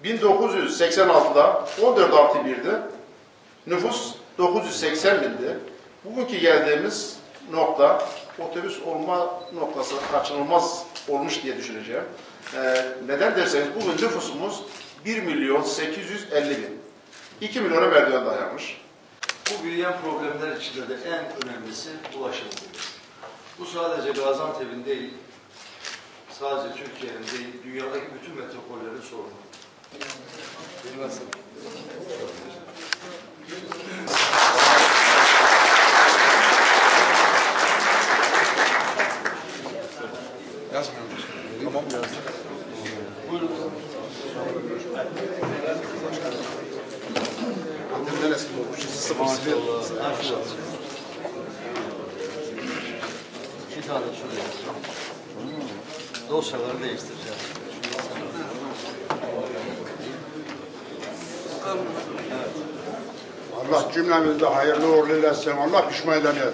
1986'da 14 artı 1'di. Nüfus 980 bindi. Bugünkü geldiğimiz nokta otobüs olma noktası kaçınılmaz olmuş diye düşüneceğim. Neden derseniz bugün nüfusumuz 1.850.000. 2 milyona merdiven dayanmış. Bu büyüyen problemler içinde de en önemlisi ulaşımdır. Bu sadece Gaziantep'in değil, sadece Türkiye'nin değil, dünyadaki bütün metropollerin sorunu. Nasıl? Yazmıyorum. Tamam yazdım. Buyurun. Annemden eski olmuş. Bir tane şuraya. Dosyaları değiştireceğiz. Allah cümlemizde hayırlı uğurlu eylesin. Allah pişman edemeyecek.